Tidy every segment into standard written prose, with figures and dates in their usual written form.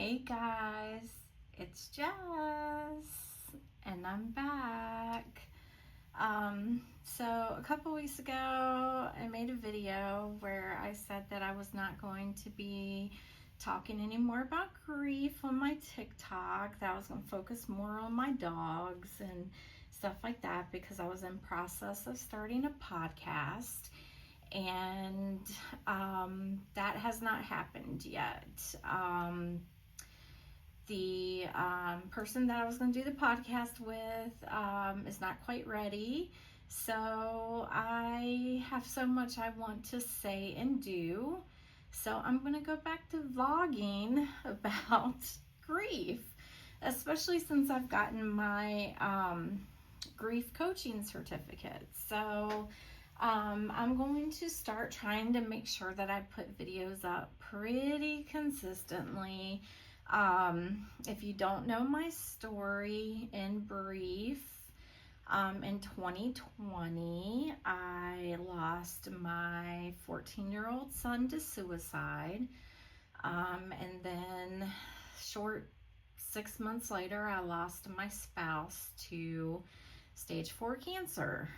Hey guys, it's Jess, and I'm back. So a couple weeks ago, I made a video where I said that I was not going to be talking anymore about grief on my TikTok, that I was going to focus more on my dogs and stuff like that because I was in process of starting a podcast. And that has not happened yet. The person that I was going to do the podcast with is not quite ready. So I have so much I want to say and do. So I'm going to go back to vlogging about grief, especially since I've gotten my grief coaching certificate. So I'm going to start trying to make sure that I put videos up pretty consistently. If you don't know my story in brief, in 2020, I lost my 14-year-old son to suicide. And then short 6 months later, I lost my spouse to stage 4 cancer.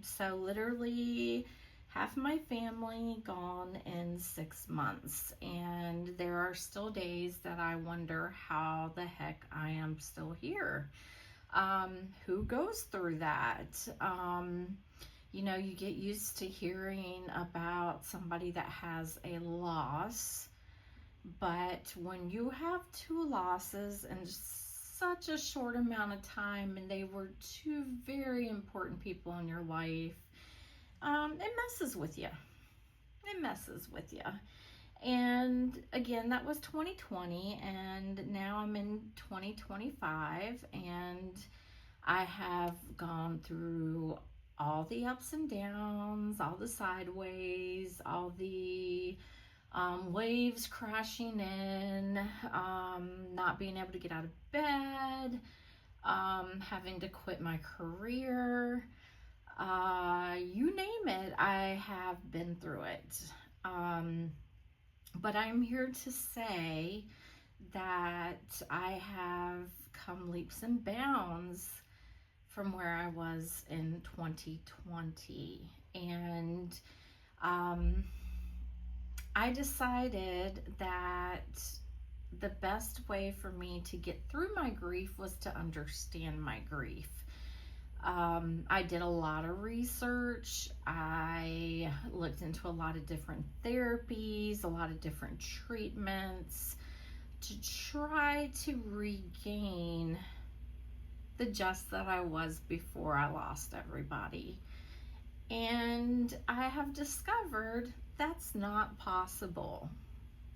So literally half my family gone in 6 months, and there are still days that I wonder how the heck I am still here. Who goes through that? You get used to hearing about somebody that has a loss, but when you have 2 losses in such a short amount of time, and they were 2 very important people in your life, it messes with you. It messes with you. And again, that was 2020, and now I'm in 2025, and I have gone through all the ups and downs, all the sideways, all the waves crashing in, not being able to get out of bed, having to quit my career, you name it, I have been through it. But I'm here to say that I have come leaps and bounds from where I was in 2020. And I decided that the best way for me to get through my grief was to understand my grief. I did a lot of research. I looked into a lot of different therapies, a lot of different treatments to try to regain the Jess that I was before I lost everybody. And I have discovered that's not possible.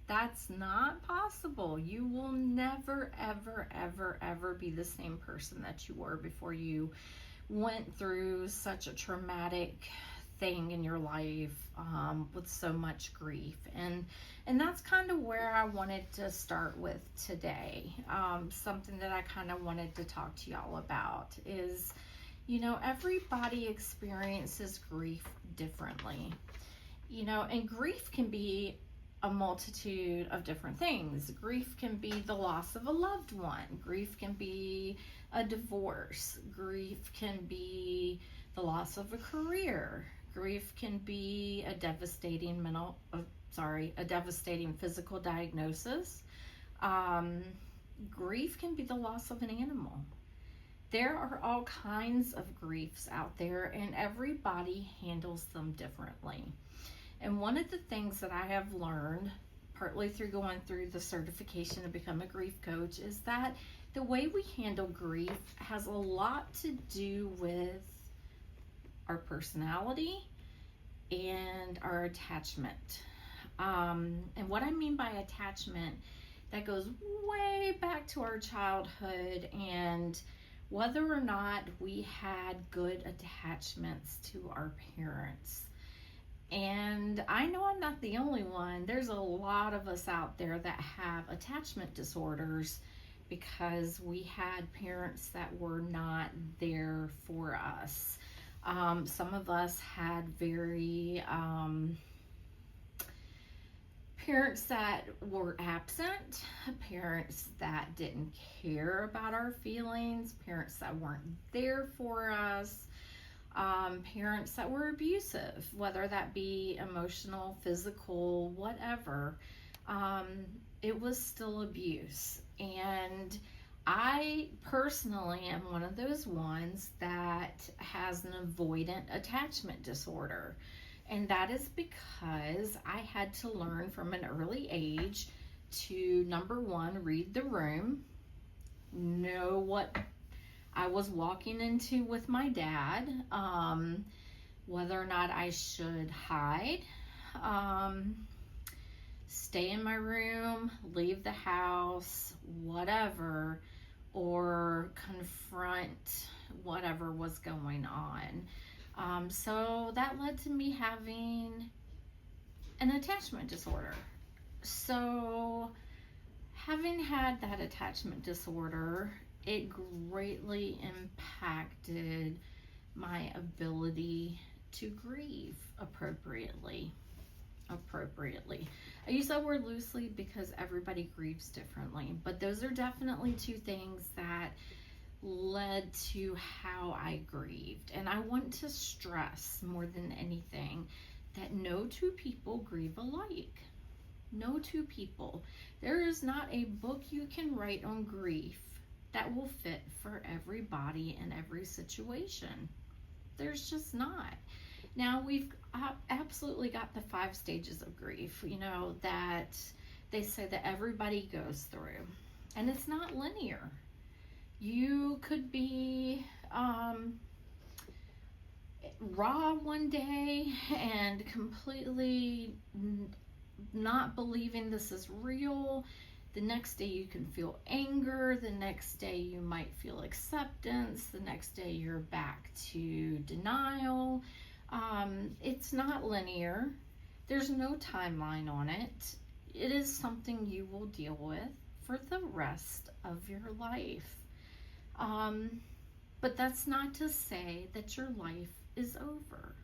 That's not possible. You will never, ever, ever, ever be the same person that you were before you went through such a traumatic thing in your life, with so much grief. And that's kind of where I wanted to start with today. Something that I kind of wanted to talk to y'all about is, everybody experiences grief differently. And grief can be a multitude of different things. Grief can be the loss of a loved one. Grief can be a divorce. Grief can be the loss of a career. Grief can be a devastating physical diagnosis. Grief can be the loss of an animal. There are all kinds of griefs out there, and everybody handles them differently. And one of the things that I have learned, partly through going through the certification to become a grief coach, is that the way we handle grief has a lot to do with our personality and our attachment. And what I mean by attachment, that goes way back to our childhood and whether or not we had good attachments to our parents. And I know I'm not the only one. There's a lot of us out there that have attachment disorders because we had parents that were not there for us. Some of us had very parents that were absent, parents that didn't care about our feelings, parents that weren't there for us, parents that were abusive, whether that be emotional, physical, whatever. It was still abuse. And I personally am one of those ones that has an avoidant attachment disorder. And that is because I had to learn from an early age to, number one, read the room, know what I was walking into with my dad, whether or not I should hide, stay in my room, leave the house, whatever, or confront whatever was going on. So that led to me having an attachment disorder. So having had that attachment disorder, it greatly impacted my ability to grieve appropriately. I use that word loosely because everybody grieves differently, but those are definitely two things that led to how I grieved. And I want to stress more than anything that no two people grieve alike. No two people. There is not a book you can write on grief that will fit for everybody in every situation. There's just not. Now, we've absolutely got the 5 stages of grief, that they say that everybody goes through. And it's not linear. You could be raw one day and completely not believing this is real. The next day you can feel anger. The next day you might feel acceptance. The next day you're back to denial. It's not linear. There's no timeline on it. It is something you will deal with for the rest of your life. But that's not to say that your life is over,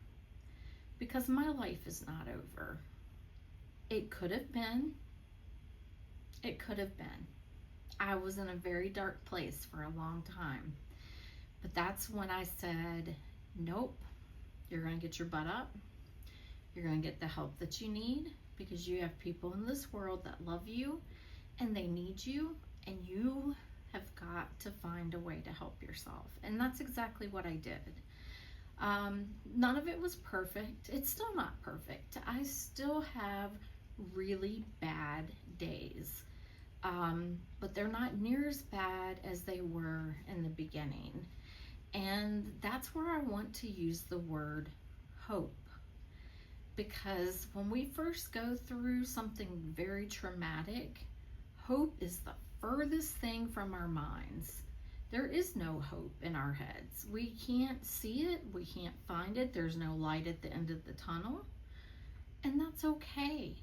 because my life is not over. It could have been. It could have been. I was in a very dark place for a long time. But that's when I said, nope, you're going to get your butt up. You're going to get the help that you need, because you have people in this world that love you and they need you, and you have got to find a way to help yourself. And that's exactly what I did. None of it was perfect. It's still not perfect. I still have really bad days. But they're not near as bad as they were in the beginning. And that's where I want to use the word hope. Because when we first go through something very traumatic, hope is the furthest thing from our minds. There is no hope in our heads. We can't see it. We can't find it. There's no light at the end of the tunnel. And that's okay,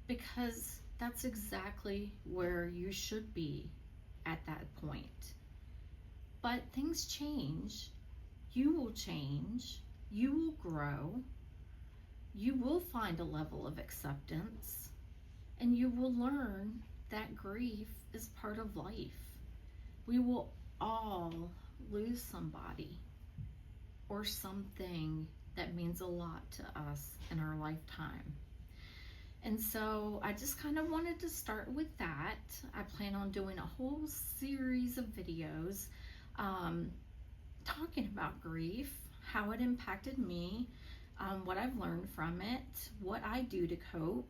because that's exactly where you should be at that point. But things change. You will change. You will grow. You will find a level of acceptance. And you will learn that grief is part of life. We will all lose somebody or something that means a lot to us in our lifetime. And so I just kind of wanted to start with that. I plan on doing a whole series of videos talking about grief, how it impacted me, what I've learned from it, what I do to cope.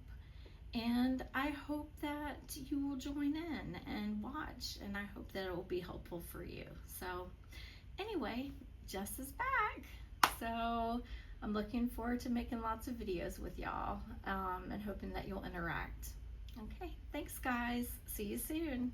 And I hope that you will join in and watch, and I hope that it will be helpful for you. So anyway, Jess is back. So I'm looking forward to making lots of videos with y'all, and hoping that you'll interact. Okay, thanks guys. See you soon.